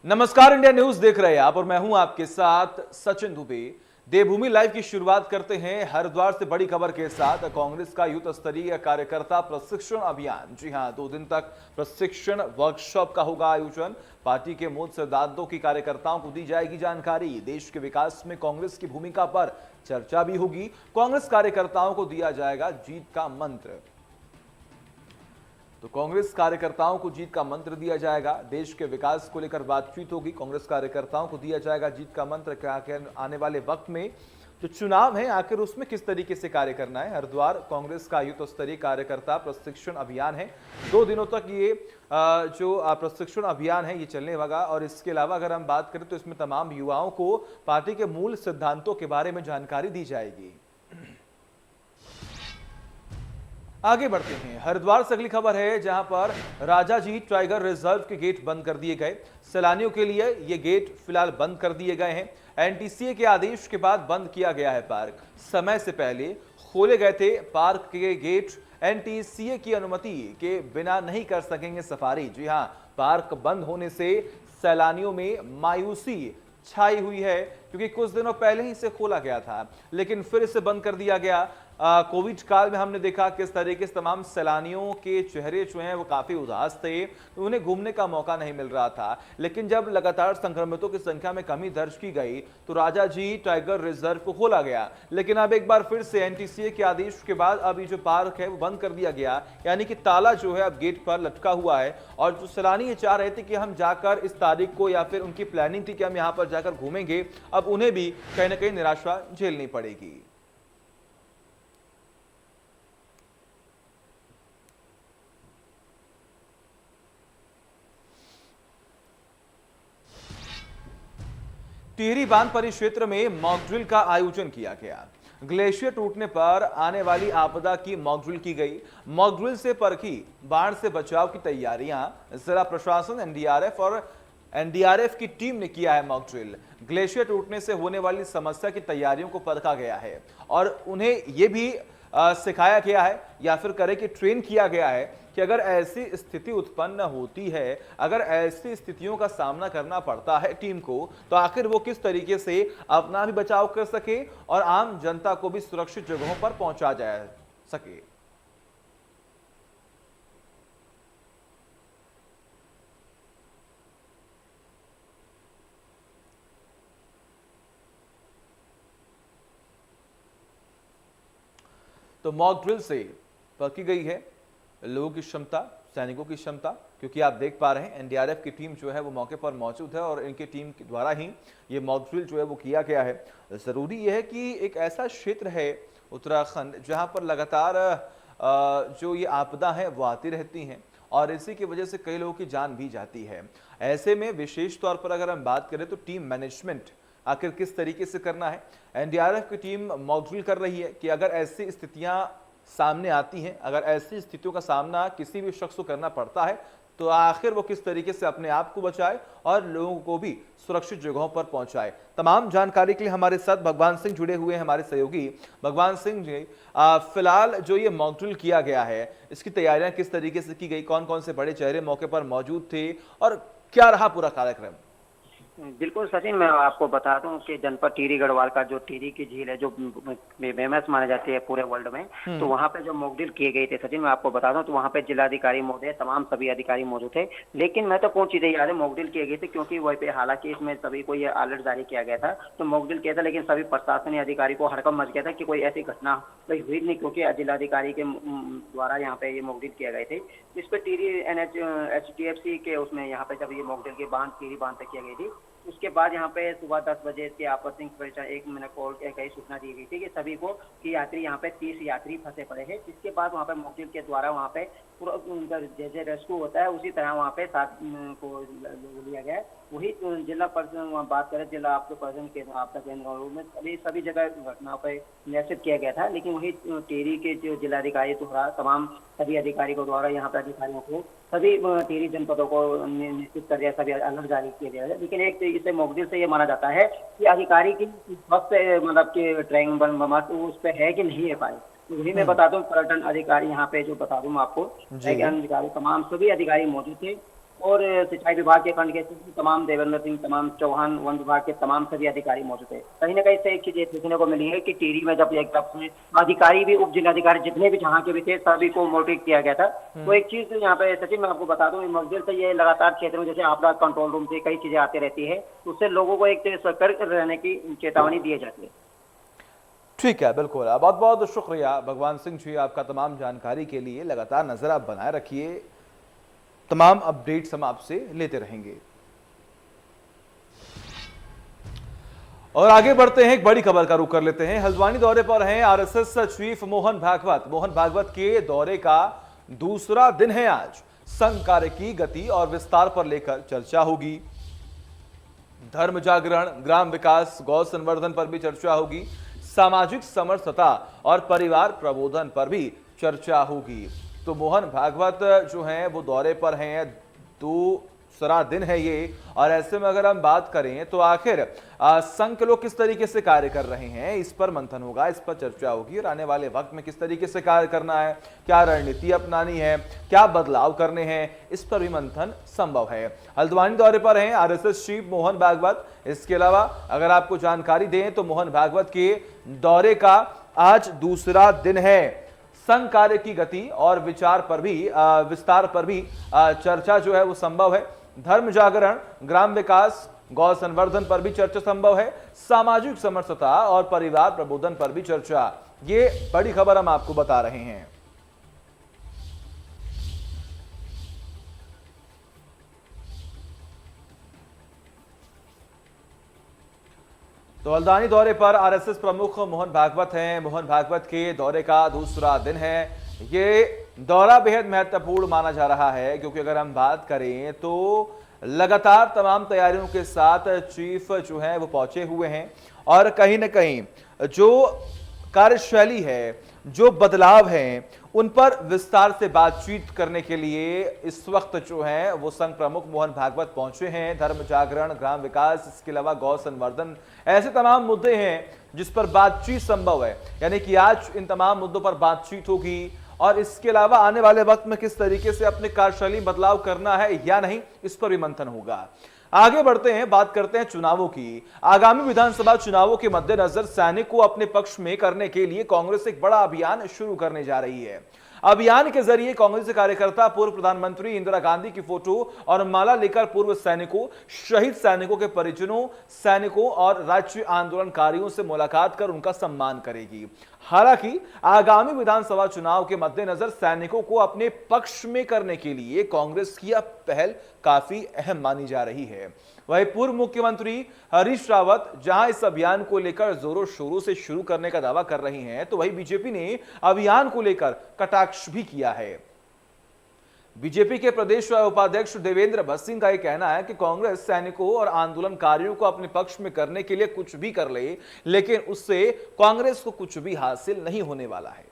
नमस्कार, India news देख रहे हैं आप और मैं हूं आपके साथ सचिन दुबे। देवभूमि लाइव की शुरुआत करते हैं हरिद्वार से बड़ी खबर के साथ। कांग्रेस का यूथ स्तरीय कार्यकर्ता प्रशिक्षण अभियान, जी हां, 2 दिन तक प्रशिक्षण वर्कशॉप का होगा आयोजन। पार्टी के मूल सिद्धांतों की कार्यकर्ताओं को दी जाएगी जानकारी। देश के विकास में कांग्रेस की भूमिका पर चर्चा भी होगी। कांग्रेस कार्यकर्ताओं को दिया जाएगा जीत का मंत्र। तो कांग्रेस कार्यकर्ताओं को जीत का मंत्र दिया जाएगा। देश के विकास को लेकर बातचीत होगी। कांग्रेस कार्यकर्ताओं को दिया जाएगा जीत का मंत्र। क्या आने वाले वक्त में जो चुनाव है आखिर उसमें किस तरीके से कार्य करना है। हरिद्वार कांग्रेस का यूथ स्तरीय कार्यकर्ता प्रशिक्षण अभियान है। 2 दिनों तक ये जो प्रशिक्षण अभियान है ये चलने वाला। और इसके अलावा अगर हम बात करें तो इसमें तमाम युवाओं को पार्टी के मूल सिद्धांतों के बारे में जानकारी दी जाएगी। आगे बढ़ते हैं, हरिद्वार से अगली खबर है जहां पर राजाजी टाइगर रिजर्व के गेट बंद कर दिए गए। सैलानियों के लिए ये गेट फिलहाल बंद कर दिए गए हैं। एनटीसीए के आदेश के बाद बंद किया गया है पार्क। समय से पहले खोले गए थे पार्क के गेट। एनटीसीए की अनुमति के बिना नहीं कर सकेंगे सफारी। जी हां, पार्क बंद होने से सैलानियों में मायूसी छाई हुई है क्योंकि कुछ दिनों पहले ही इसे खोला गया था लेकिन फिर इसे बंद कर दिया गया। कोविड काल में हमने देखा किस तरीके से तमाम सैलानियों के चेहरे जो हैं वो काफी उदास थे, तो उन्हें घूमने का मौका नहीं मिल रहा था। लेकिन जब लगातार संक्रमितों की संख्या में कमी दर्ज की गई तो राजाजी टाइगर रिजर्व को खोला गया। लेकिन अब एक बार फिर से एनटीसीए के आदेश के बाद अब ये जो पार्क है वो बंद कर दिया गया, यानी कि ताला जो है अब गेट पर लटका हुआ है। और जो सैलानी ये चाह रहे थे कि हम जाकर इस तारीख को, या फिर उनकी प्लानिंग थी कि हम यहाँ पर जाकर घूमेंगे, अब उन्हें भी कहीं ना कहीं निराशा झेलनी पड़ेगी। टिहरी बांध परिक्षेत्र में मॉक ड्रिल का आयोजन किया गया। ग्लेशियर टूटने पर आने वाली आपदा की मॉक ड्रिल की गई। मॉक ड्रिल से परखी बाढ़ से बचाव की तैयारियां। जिला प्रशासन, एनडीआरएफ की टीम ने किया है मॉक ड्रिल। ग्लेशियर टूटने से होने वाली समस्या की तैयारियों को परखा गया है और उन्हें यह भी सिखाया गया है या फिर करें कि ट्रेन किया गया है कि अगर ऐसी स्थिति उत्पन्न होती है, अगर ऐसी स्थितियों का सामना करना पड़ता है टीम को, तो आखिर वो किस तरीके से अपना भी बचाव कर सके और आम जनता को भी सुरक्षित जगहों पर पहुंचा जा सके। तो मॉक ड्रिल से परखी गई है लोगों की क्षमता, सैनिकों की क्षमता, क्योंकि आप देख पा रहे हैं एनडीआरएफ की टीम जो है वो मौके पर मौजूद है और इनकी टीम के द्वारा ही ये मॉक ड्रिल जो है वो किया गया है। ज़रूरी यह है कि एक ऐसा क्षेत्र है उत्तराखंड जहां पर लगातार जो ये आपदा है वो आती रहती हैं और इसी की वजह से कई लोगों की जान भी जाती है। ऐसे में विशेष तौर पर अगर हम बात करें तो टीम मैनेजमेंट आखिर किस तरीके से करना है। एनडीआरएफ की टीम मॉक ड्रिल कर रही है कि अगर ऐसी स्थितियां सामने आती हैं, अगर ऐसी स्थितियों का सामना किसी भी शख्स को करना पड़ता है तो आखिर वो किस तरीके से अपने आप को बचाए और लोगों को भी सुरक्षित जगहों पर पहुंचाए। तमाम जानकारी के लिए हमारे साथ भगवान सिंह जुड़े हुए हैं, हमारे सहयोगी। भगवान सिंह जी, फिलहाल जो ये मॉक ड्रिल किया गया है इसकी तैयारियां किस तरीके से की गई, कौन कौन से बड़े चेहरे मौके पर मौजूद थे और क्या रहा पूरा कार्यक्रम? बिल्कुल सचिन, मैं आपको बता दूं कि जनपद टिहरी गढ़वाल का जो टिहरी की झील है जो फेमस मानी जाती है पूरे वर्ल्ड में, तो वहां पे जो मॉक ड्रिल किए गए थे सचिन, मैं आपको बता दूं तो वहां पे जिलाधिकारी महोदय, तमाम सभी अधिकारी मौजूद थे। लेकिन महत्वपूर्ण चीजें याद है, मॉक ड्रिल किए गए थे क्योंकि वहीं पे हालांकि इसमें सभी को ये अलर्ट जारी किया गया था, तो मॉक ड्रिल किया था, लेकिन सभी प्रशासनिक अधिकारी को हड़कंप मच गया था कि कोई ऐसी घटना हुई नहीं, क्योंकि जिलाधिकारी के द्वारा यहाँ पे ये मॉक ड्रिल किए गए थे। इस पे टिहरी एचडीएफसी के उसमें यहाँ पे जब ये मॉक ड्रिल की टिहरी बांध तक किया गई थी, उसके बाद यहाँ पे सुबह 10 बजे के आपत्तिजनक परीक्षा एक मैंने कॉल कई सूचना दी गई थी कि सभी को कि यात्री यहाँ पे 30 यात्री फंसे पड़े हैं। जिसके बाद वहाँ पे मॉक ड्रिल के द्वारा वहाँ पे पूरा उनका जैसे रेस्क्यू होता है उसी तरह वहाँ पे 7 को लिया गया है। वही जिला परिषद बात करें, जिला आपके परिषद के आपदा केंद्र में सभी जगह घटनाओं पर नियंत्रित किया गया था, लेकिन वही टिहरी के जो जिलाधिकारी द्वारा तमाम सभी अधिकारियों द्वारा यहाँ पे अधिकारियों को सभी टिहरी जनपदों को निश्चित कर दिया, सभी अलर्ट जारी किया गया है। लेकिन एक इसे मॉक ड्रिल से ये माना जाता है कि अधिकारी की वक्त मतलब कि ट्रेनिंग उस पर है कि नहीं है पाए। वही मैं बता दूं, पर्यटन अधिकारी यहाँ पे जो बता दूं आपको, अधिकारी तमाम सभी अधिकारी मौजूद थे और सिंचाई विभाग के खंड के सचिव तमाम देवेंद्र सिंह, तमाम चौहान, वन विभाग के तमाम सभी अधिकारी मौजूद थे। कहीं न कहीं से एक चीज ये सीखने को मिली है कि टिहरी में जब एक तरफ से अधिकारी भी, उप जिलाधिकारी जितने भी जहाँ के भी थे सभी को मोटिवेट किया गया था। तो एक चीज यहाँ पे सचिन मैं आपको बता दूं, मकदिर से ये लगातार क्षेत्र में जैसे आपदा कंट्रोल रूम से कई चीजें आती रहती है, उससे लोगों को एक सतर्क रहने की चेतावनी दी जाती है। ठीक है, बिल्कुल। बहुत बहुत शुक्रिया भगवान सिंह जी, आपका तमाम जानकारी के लिए। लगातार नजर आप बनाए रखिए, तमाम अपडेट्स हम आपसे लेते रहेंगे। और आगे बढ़ते हैं, एक बड़ी खबर का रुख कर लेते हैं। हल्द्वानी दौरे पर हैं आरएसएस चीफ मोहन भागवत। मोहन भागवत के दौरे का दूसरा दिन है आज। संघ कार्य की गति और विस्तार पर लेकर चर्चा होगी। धर्म जागरण, ग्राम विकास, गौ संवर्धन पर भी चर्चा होगी। सामाजिक समरसता और परिवार प्रबोधन पर भी चर्चा होगी। तो मोहन भागवत जो हैं वो दौरे पर हैं, दूसरा दिन है ये। और ऐसे में अगर हम बात करें तो आखिर संघ के लोग किस तरीके से कार्य कर रहे हैं, इस पर मंथन होगा, इस पर चर्चा होगी। और आने वाले वक्त में किस तरीके से कार्य करना है, क्या रणनीति अपनानी है, क्या बदलाव करने हैं, इस पर भी मंथन संभव है। हल्द्वानी दौरे पर हैं आरएसएस चीफ मोहन भागवत। इसके अलावा अगर आपको जानकारी दें तो मोहन भागवत के दौरे का आज दूसरा दिन है। संघ कार्य की गति और विचार पर भी, विस्तार पर भी चर्चा जो है वो संभव है। धर्म जागरण, ग्राम विकास, गौ संवर्धन पर भी चर्चा संभव है। सामाजिक समरसता और परिवार प्रबोधन पर भी चर्चा। ये बड़ी खबर हम आपको बता रहे हैं। तो हल्द्वानी दौरे पर आरएसएस प्रमुख मोहन भागवत हैं। मोहन भागवत के दौरे का दूसरा दिन है। ये दौरा बेहद महत्वपूर्ण माना जा रहा है, क्योंकि अगर हम बात करें तो लगातार तमाम तैयारियों के साथ चीफ जो है वो पहुंचे हुए हैं। और कहीं ना कहीं जो कार्यशैली है, जो बदलाव हैं, उन पर विस्तार से बातचीत करने के लिए इस वक्त जो है वो संघ प्रमुख मोहन भागवत पहुंचे हैं। धर्म जागरण, ग्राम विकास, इसके अलावा गौ संवर्धन, ऐसे तमाम मुद्दे हैं जिस पर बातचीत संभव है। यानी कि आज इन तमाम मुद्दों पर बातचीत होगी। और इसके अलावा आने वाले वक्त में किस तरीके से अपने कार्यशैली बदलाव करना है या नहीं, इस पर भी मंथन होगा। आगे बढ़ते हैं, बात करते हैं चुनावों की। आगामी विधानसभा चुनावों के मद्देनजर सैनिक को अपने पक्ष में करने के लिए कांग्रेस एक बड़ा अभियान शुरू करने जा रही है। अभियान के जरिए कांग्रेस कार्यकर्ता पूर्व प्रधानमंत्री इंदिरा गांधी की फोटो और माला लेकर पूर्व सैनिकों, शहीद सैनिकों के परिजनों, सैनिकों और राज्य आंदोलनकारियों से मुलाकात कर उनका सम्मान करेगी। हालांकि आगामी विधानसभा चुनाव के मद्देनजर सैनिकों को अपने पक्ष में करने के लिए कांग्रेस की यह पहल काफी अहम मानी जा रही है। वहीं पूर्व मुख्यमंत्री हरीश रावत जहां इस अभियान को लेकर जोरों शोरों से शुरू करने का दावा कर रही हैं, तो वहीं बीजेपी ने अभियान को लेकर कटाक्ष भी किया है। बीजेपी के प्रदेश उपाध्यक्ष देवेंद्र भसीन का यह कहना है कि कांग्रेस सैनिकों और आंदोलनकारियों को अपने पक्ष में करने के लिए कुछ भी कर ले, लेकिन उससे कांग्रेस को कुछ भी हासिल नहीं होने वाला है।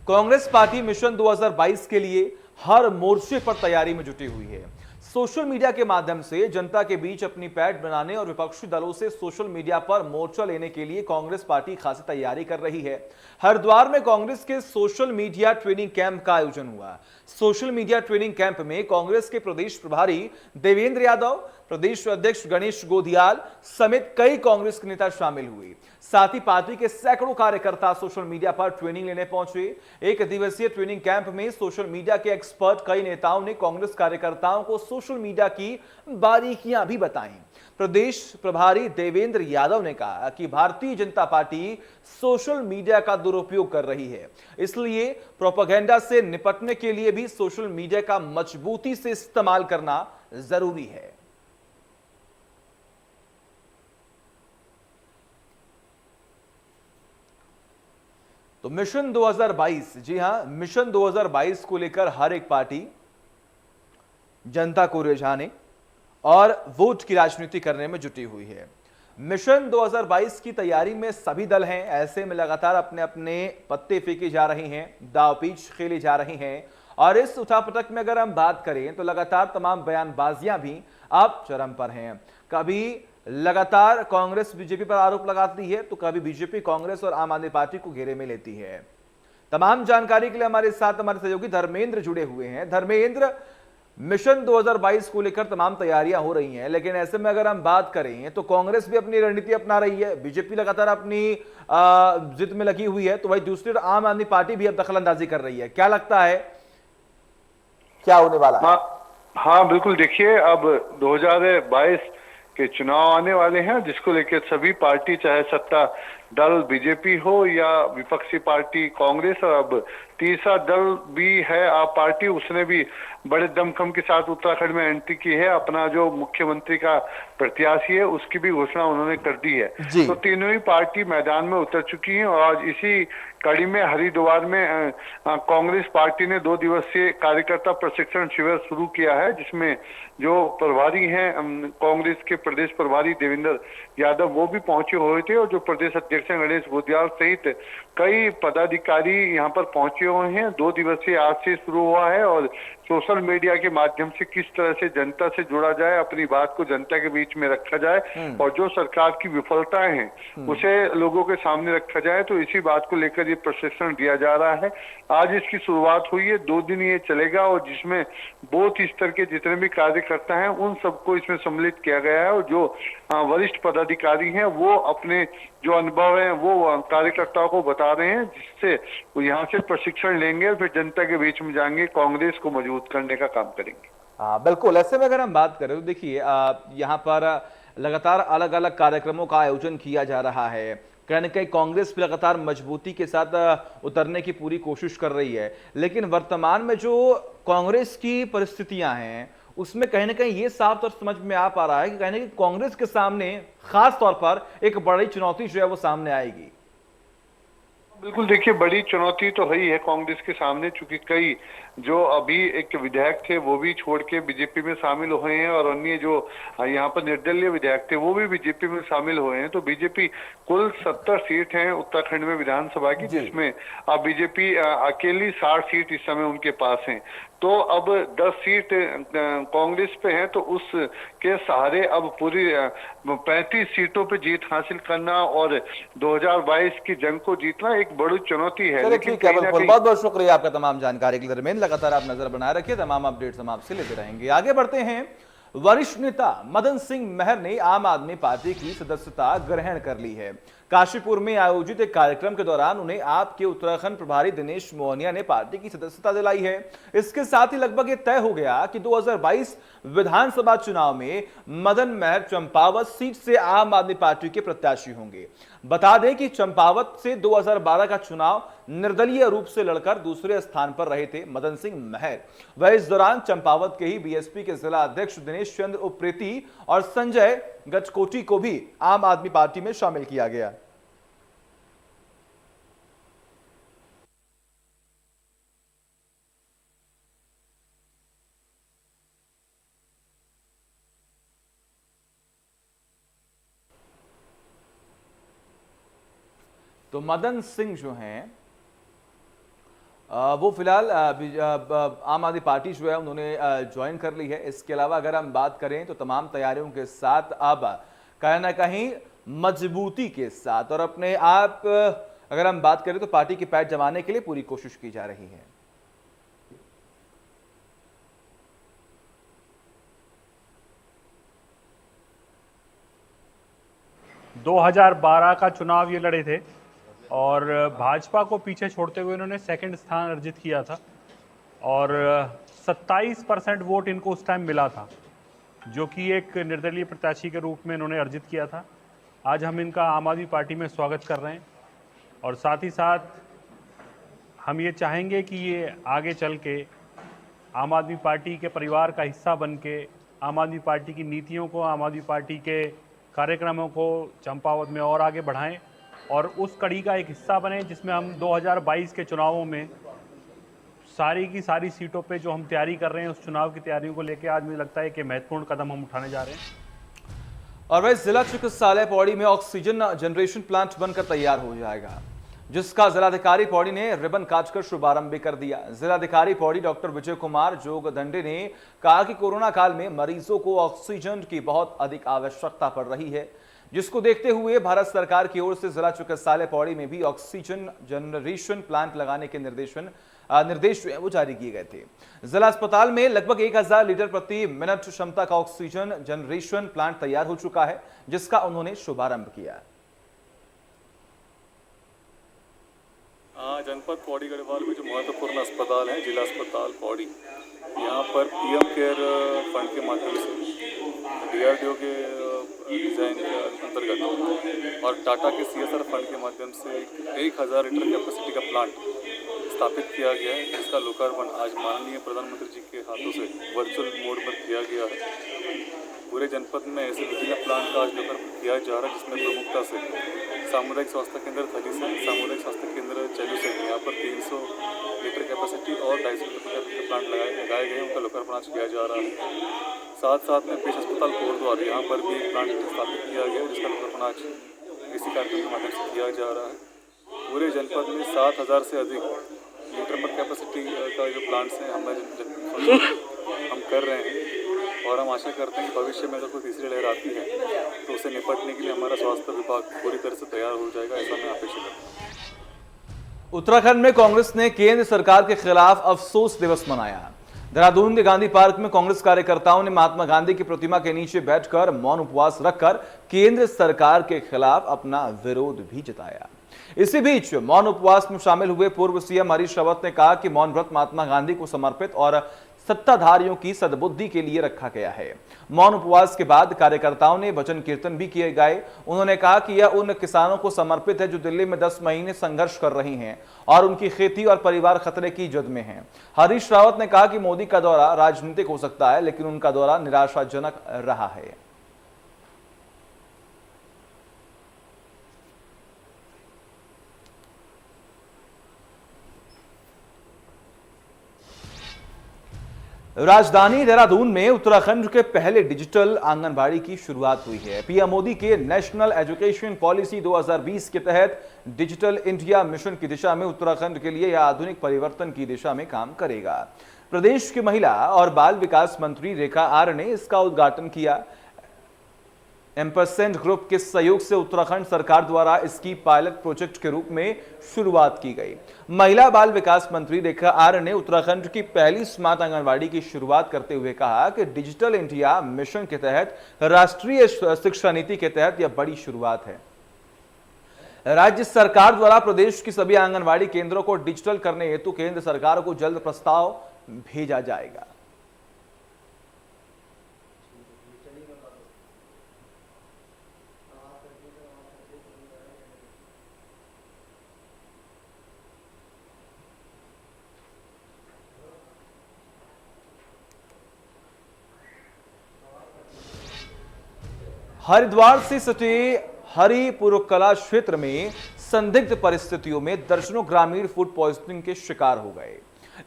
कांग्रेस पार्टी मिशन 2022 के लिए हर मोर्चे पर तैयारी में जुटी हुई है। सोशल मीडिया के माध्यम से जनता के बीच अपनी पैठ बनाने और विपक्षी दलों से सोशल मीडिया पर मोर्चा लेने के लिए कांग्रेस पार्टी खासी तैयारी कर रही है। हरिद्वार में कांग्रेस के सोशल मीडिया ट्रेनिंग कैंप का आयोजन हुआ। सोशल मीडिया ट्रेनिंग कैंप में कांग्रेस के प्रदेश प्रभारी देवेंद्र यादव, प्रदेश अध्यक्ष गणेश गोदियाल समेत कई कांग्रेस के नेता शामिल हुए। साथ ही पार्टी के सैकड़ों कार्यकर्ता सोशल मीडिया पर ट्रेनिंग लेने पहुंचे। एक दिवसीय ट्रेनिंग कैंप में सोशल मीडिया के एक्सपर्ट कई नेताओं ने कांग्रेस कार्यकर्ताओं को सोशल मीडिया की बारीकियां भी बताई। प्रदेश प्रभारी देवेंद्र यादव ने कहा कि Bharatiya Janata party social media का दुरुपयोग कर रही है, इसलिए प्रोपेगेंडा से निपटने के लिए भी सोशल मीडिया का मजबूती से इस्तेमाल करना जरूरी है। तो मिशन 2022, जी हां, मिशन 2022 को लेकर हर एक पार्टी जनता को रिझाने और वोट की राजनीति करने में जुटी हुई है। मिशन 2022 की तैयारी में सभी दल हैं। ऐसे में लगातार अपने अपने पत्ते फेंके जा रहे हैं, दावपेच खेले जा रहे हैं। और इस उठापटक में अगर हम बात करें तो लगातार तमाम बयानबाजियां भी अब चरम पर हैं। कभी लगातार कांग्रेस बीजेपी पर आरोप लगाती है तो कभी बीजेपी कांग्रेस और आम आदमी पार्टी को घेरे में लेती है। तमाम जानकारी के लिए हमारे साथ हमारे सहयोगी धर्मेंद्र जुड़े हुए हैं। धर्मेंद्र, मिशन 2022 को लेकर तमाम तैयारियां हो रही हैं, लेकिन ऐसे में अगर हम बात करें तो कांग्रेस भी अपनी रणनीति अपना रही है, बीजेपी लगातार अपनी जिद में लगी हुई है, तो वही दूसरी ओर आम आदमी पार्टी भी अब दखलंदाजी कर रही है। क्या लगता है क्या होने वाला है? हाँ बिल्कुल, देखिए अब 2022 के चुनाव आने वाले हैं, जिसको लेकर सभी पार्टी, चाहे सत्ता दल बीजेपी हो या विपक्षी पार्टी कांग्रेस, और अब तीसरा दल भी है आप पार्टी, उसने भी बड़े दमखम के साथ उत्तराखंड में एंट्री की है। अपना जो मुख्यमंत्री का प्रत्याशी है उसकी भी घोषणा उन्होंने कर दी है। तो तीनों ही पार्टी मैदान में उतर चुकी हैं और आज इसी कड़ी में हरिद्वार में कांग्रेस पार्टी ने 2 दिवसीय कार्यकर्ता प्रशिक्षण शिविर शुरू किया है, जिसमें जो प्रभारी हैं कांग्रेस के प्रदेश प्रभारी देवेंद्र यादव वो भी पहुंचे हुए थे, और जो प्रदेश अध्यक्ष हैं गणेश गोदियाल सहित कई पदाधिकारी यहाँ पर पहुंचे हुए हैं। 2 दिवसीय आज से शुरू हुआ है और सोशल मीडिया के माध्यम से किस तरह से जनता से जुड़ा जाए, अपनी बात को जनता के बीच में रखा जाए और जो सरकार की विफलताएं हैं उसे लोगों के सामने रखा जाए, तो इसी बात को लेकर ये प्रशिक्षण दिया जा रहा है। आज इसकी शुरुआत हुई है, 2 दिन ये चलेगा और जिसमें बूथ स्तर के जितने भी कार्यकर्ता हैं उन सबको इसमें सम्मिलित किया गया है, और जो वरिष्ठ पदाधिकारी हैं वो अपने जो अनुभव है वो कार्यकर्ताओं को बता रहे हैं, जिससे वो यहाँ से प्रशिक्षण लेंगे और फिर जनता के बीच में जाएंगे, कांग्रेस को मजबूत करने का काम करेंगे। हाँ बिल्कुल, ऐसे में अगर हम बात करें तो देखिए यहाँ पर लगातार अलग अलग कार्यक्रमों का आयोजन किया जा रहा है। कहीं न कहीं कांग्रेस भी लगातार मजबूती के साथ उतरने की पूरी कोशिश कर रही है, लेकिन वर्तमान में जो कांग्रेस की परिस्थितियां हैं उसमें कहीं ना कहीं ये साफ तौर समझ में आ पा रहा है कि कहीं ना कहीं कांग्रेस के सामने खास तौर पर एक बड़ी चुनौती जो है वो सामने आएगी। बिल्कुल, देखिए बड़ी चुनौती तो है ही है कांग्रेस के सामने, चूंकि कई जो अभी एक विधायक थे वो भी छोड़ के बीजेपी में शामिल हुए हैं और अन्य जो यहाँ पर निर्दलीय विधायक थे वो भी बीजेपी में शामिल हुए हैं। तो बीजेपी कुल 70 सीट हैं उत्तराखंड में विधानसभा की, जिसमें अब बीजेपी अकेली 60 सीट इस समय उनके पास हैं। तो अब 10 सीट कांग्रेस पे है, तो उसके सहारे अब पूरी 35 सीटों पे जीत हासिल करना और 2022 की जंग को जीतना एक बड़ी चुनौती है। लेकिन बहुत बहुत शुक्रिया आपका तमाम जानकारी के लिए धर्मेंद्र। लगातार आप नजर बनाए रखिए, तमाम अपडेट्स हम आपसे लेते रहेंगे। आगे बढ़ते हैं। वरिष्ठ नेता मदन सिंह महर ने आम आदमी पार्टी की सदस्यता ग्रहण कर ली है। काशीपुर में आयोजित एक कार्यक्रम के दौरान उन्हें आप के उत्तराखंड प्रभारी दिनेश मोहनिया ने पार्टी की सदस्यता दिलाई है। इसके साथ ही लगभग ये तय हो गया कि 2022 विधानसभा चुनाव में मदन महर चंपावत सीट से आम आदमी पार्टी के प्रत्याशी होंगे। बता दें कि चंपावत से 2012 का चुनाव निर्दलीय रूप से लड़कर दूसरे स्थान पर रहे थे मदन सिंह महर। वह इस दौरान चंपावत के ही बीएसपी के जिला अध्यक्ष दिनेश चंद्र उप्रेती और संजय गजकोटी को भी आम आदमी पार्टी में शामिल किया गया। तो मदन सिंह जो हैं वो फिलहाल आम आदमी पार्टी जो है उन्होंने ज्वाइन कर ली है। इसके अलावा अगर हम बात करें तो तमाम तैयारियों के साथ अब कहीं ना कहीं मजबूती के साथ और अपने आप अगर हम बात करें तो पार्टी की पैठ जमाने के लिए पूरी कोशिश की जा रही है। – 2012 का चुनाव ये लड़े थे और भाजपा को पीछे छोड़ते हुए इन्होंने सेकंड स्थान अर्जित किया था और 27% वोट इनको उस टाइम मिला था, जो कि एक निर्दलीय प्रत्याशी के रूप में इन्होंने अर्जित किया था। आज हम इनका आम आदमी पार्टी में स्वागत कर रहे हैं और साथ ही साथ हम ये चाहेंगे कि ये आगे चल के आम आदमी पार्टी के परिवार का हिस्सा बन के आम आदमी पार्टी की नीतियों को, आम आदमी पार्टी के कार्यक्रमों को चंपावत में और आगे बढ़ाएं और उस कड़ी का एक हिस्सा बने जिसमें हम 2022 के चुनावों में सारी की सारी सीटों पे जो हम तैयारी कर रहे हैं उस चुनाव की तैयारियों को लेकर आज मुझे लगता है कि महत्वपूर्ण कदम हम उठाने जा रहे हैं। और वह जिला चिकित्सालय पौड़ी में ऑक्सीजन जनरेशन प्लांट बनकर तैयार हो जाएगा। जिसका जिलाधिकारी पौड़ी ने रिबन काटकर शुभारंभ भी कर दिया। जिलाधिकारी पौड़ी डॉक्टर विजय कुमार जोगदंडे ने कहा कि कोरोना काल में मरीजों को ऑक्सीजन की बहुत अधिक आवश्यकता पड़ रही है, जिसको देखते हुए भारत सरकार की ओर से जिला चिकित्सालय पौड़ी में भी ऑक्सीजन जनरेशन प्लांट लगाने के निर्देश जो है वो जारी किए गए थे। जिला अस्पताल में लगभग 1000 लीटर प्रति मिनट क्षमता का ऑक्सीजन जनरेशन प्लांट तैयार हो चुका है, जिसका उन्होंने शुभारंभ किया। जनपद पौड़ी गढ़वाल में जो महत्वपूर्ण अस्पताल है, जिला अस्पताल पौड़ी, यहाँ पर पीएम केयर फंड के माध्यम से DRDO के डिजाइन के अंतर्गत और टाटा के CSR फंड के माध्यम से 1000 लीटर कैपेसिटी का प्लांट स्थापित किया गया है, जिसका लोकार्पण आज माननीय प्रधानमंत्री जी के हाथों से वर्चुअल मोड पर किया गया है। पूरे जनपद में ऐसे विभिन्न प्लांट का आज लोकार्पण किया जा रहा है, जिसमें प्रमुखता से सामुदायिक स्वास्थ्य केंद्र थली से, सामुदायिक स्वास्थ्य केंद्र चैलू से, यहाँ पर 300 लीटर कैपेसिटी और 250 लीटर के प्लांट लगाए गए, उनका लोकार्पण आज किया जा रहा है। साथ में पेश अस्पताल कोटद्वार, यहाँ पर भी एक प्लांट स्थापित किया गया, जिसका लोकार्पण आज इसी कार्यक्रम के माध्यम से किया जा रहा है। पूरे जनपद में 7000 से अधिक लीटर पर कैपेसिटी का जो प्लांट्स हैं हम कर रहे हैं, और हम आशा करते हैं कि भविष्य में अगर कोई तीसरी लहर आती है तो उसे निपटने के लिए हमारा स्वास्थ्य विभाग पूरी तरह से तैयार हो जाएगा, ऐसा मैं अपेक्षा करता हूँ। उत्तराखंड में कांग्रेस ने केंद्र सरकार के खिलाफ अफसोस दिवस मनाया। देहरादून के गांधी पार्क में कांग्रेस कार्यकर्ताओं ने महात्मा गांधी की प्रतिमा के नीचे बैठकर मौन उपवास रखकर केंद्र सरकार के खिलाफ अपना विरोध भी जताया। इसी बीच मौन उपवास में शामिल हुए पूर्व सीएम हरीश रावत ने कहा कि मौन व्रत महात्मा गांधी को समर्पित और सत्ताधारियों की सद्बुद्धि के लिए रखा गया है। मौन उपवास के बाद कार्यकर्ताओं ने भजन कीर्तन भी किए गए। उन्होंने कहा कि यह उन किसानों को समर्पित है जो दिल्ली में 10 महीने संघर्ष कर रहे हैं और उनकी खेती और परिवार खतरे की जद में हैं। हरीश रावत ने कहा कि मोदी का दौरा राजनीतिक हो सकता है, लेकिन उनका दौरा निराशाजनक रहा है। राजधानी देहरादून में उत्तराखंड के पहले डिजिटल आंगनबाड़ी की शुरुआत हुई है। पीएम मोदी के नेशनल एजुकेशन पॉलिसी 2020 के तहत डिजिटल इंडिया मिशन की दिशा में उत्तराखंड के लिए यह आधुनिक परिवर्तन की दिशा में काम करेगा। प्रदेश की महिला और बाल विकास मंत्री रेखा आर ने इसका उद्घाटन किया। एम्परसेंट ग्रुप के सहयोग से उत्तराखंड सरकार द्वारा इसकी पायलट प्रोजेक्ट के रूप में शुरुआत की गई। महिला बाल विकास मंत्री रेखा आर ने उत्तराखंड की पहली स्मार्ट आंगनबाड़ी की शुरुआत करते हुए कहा कि डिजिटल इंडिया मिशन के तहत राष्ट्रीय शिक्षा नीति के तहत यह बड़ी शुरुआत है। राज्य सरकार द्वारा प्रदेश की सभी आंगनबाड़ी केंद्रों को डिजिटल करने हेतु केंद्र सरकार को जल्द प्रस्ताव भेजा जाएगा। हरिद्वार से सटे हरिपुर कला क्षेत्र में संदिग्ध परिस्थितियों में दर्जनों ग्रामीण फूड पॉइजनिंग के शिकार हो गए।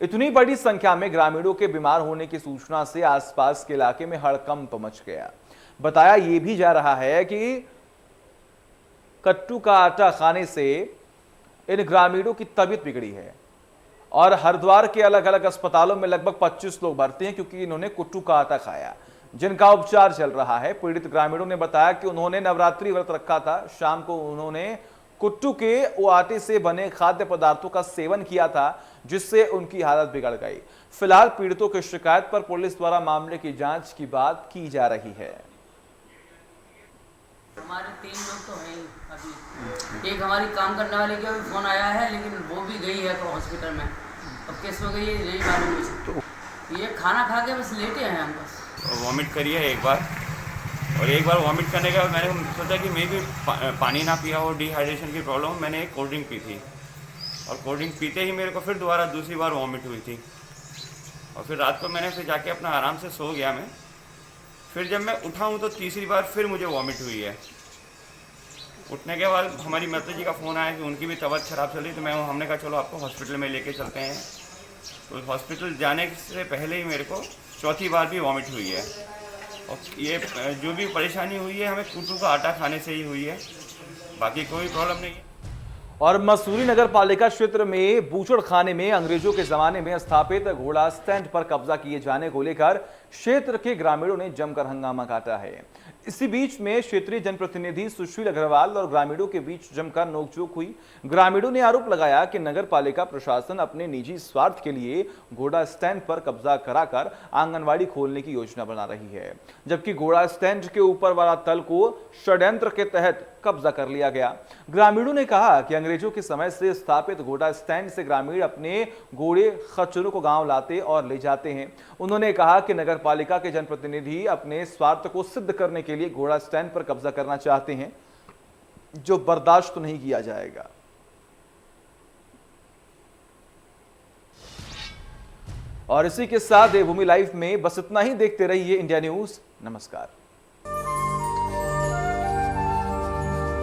इतनी बड़ी संख्या में ग्रामीणों के बीमार होने की सूचना से आसपास के इलाके में हड़कंप मच गया। बताया यह भी जा रहा है कि कट्टू का आटा खाने से इन ग्रामीणों की तबीयत बिगड़ी है और हरिद्वार के अलग अलग अस्पतालों में लगभग 25 लोग भर्ती हैं क्योंकि इन्होंने कुट्टू का आटा खाया, जिनका उपचार चल रहा है। पीड़ित ग्रामीणों ने बताया कि उन्होंने नवरात्रि व्रत रखा था। शाम को उन्होंने कुट्टू के आटे से बने खाद्य पदार्थों का सेवन किया था, जिससे उनकी हालत बिगड़ गई। फिलहाल पीड़ितों की शिकायत पर पुलिस द्वारा मामले की जांच की बात की जा रही है। हमारे 3 लोग तो हैं अभी। एक हमारी काम करने वाले का भी फोन आया है, लेकिन वो भी गई है तो हॉस्पिटल में। अब कैसे हो गई ये नहीं मालूम मुझे। ये खाना खा के बस लेटे हैं हम बस। वॉमिट करी है एक बार, और एक बार वॉमिट करने का मैंने सोचा कि मैं भी पानी ना पिया हो, डिहाइड्रेशन की प्रॉब्लम। मैंने एक कोल्ड ड्रिंक पी थी और कोल्ड ड्रिंक पीते ही मेरे को फिर दोबारा दूसरी बार वॉमिट हुई थी। और फिर रात को मैंने फिर जाके अपना आराम से सो गया मैं। फिर जब मैं उठा हूँ तो तीसरी बार फिर मुझे वॉमिट हुई है। उठने के बाद हमारी माता जी का फ़ोन आया कि उनकी भी तबीयत ख़राब चल रही, तो हमने कहा चलो आपको हॉस्पिटल में लेके चलते हैं। तो हॉस्पिटल जाने से पहले ही मेरे को चौथी बार भी वॉमिट हुई है। और ये जो भी परेशानी हुई है हमें कुट्टू का आटा खाने से ही हुई है, बाकी कोई प्रॉब्लम नहीं है। और मसूरी नगर पालिका क्षेत्र में बूचड़खाने में अंग्रेजों के जमाने में स्थापित घोड़ा स्टैंड पर कब्जा किए जाने को लेकर क्षेत्र के ग्रामीणों ने जमकर हंगामा काटा है। इसी बीच में क्षेत्रीय जनप्रतिनिधि सुशील अग्रवाल और ग्रामीणों के बीच जमकर नोकझोंक हुई। ग्रामीणों ने आरोप लगाया कि नगर पालिका प्रशासन अपने निजी स्वार्थ के लिए घोड़ा स्टैंड पर कब्जा कराकर आंगनवाड़ी खोलने की योजना बना रही है, जबकि घोड़ा स्टैंड के ऊपर वाला तल को षड्यंत्र के तहत कब्जा कर लिया गया। ग्रामीणों ने कहा कि अंग्रेजों के समय से स्थापित घोड़ा स्टैंड से ग्रामीण अपने घोड़े खच्चरों को गांव लाते और ले जाते हैं। उन्होंने कहा कि नगर पालिका के जनप्रतिनिधि अपने स्वार्थ को सिद्ध करने के लिए घोड़ा स्टैंड पर कब्जा करना चाहते हैं, जो बर्दाश्त नहीं किया जाएगा। और इसी के साथ देवभूमि लाइव में बस इतना ही। देखते रहिए इंडिया न्यूज। नमस्कार।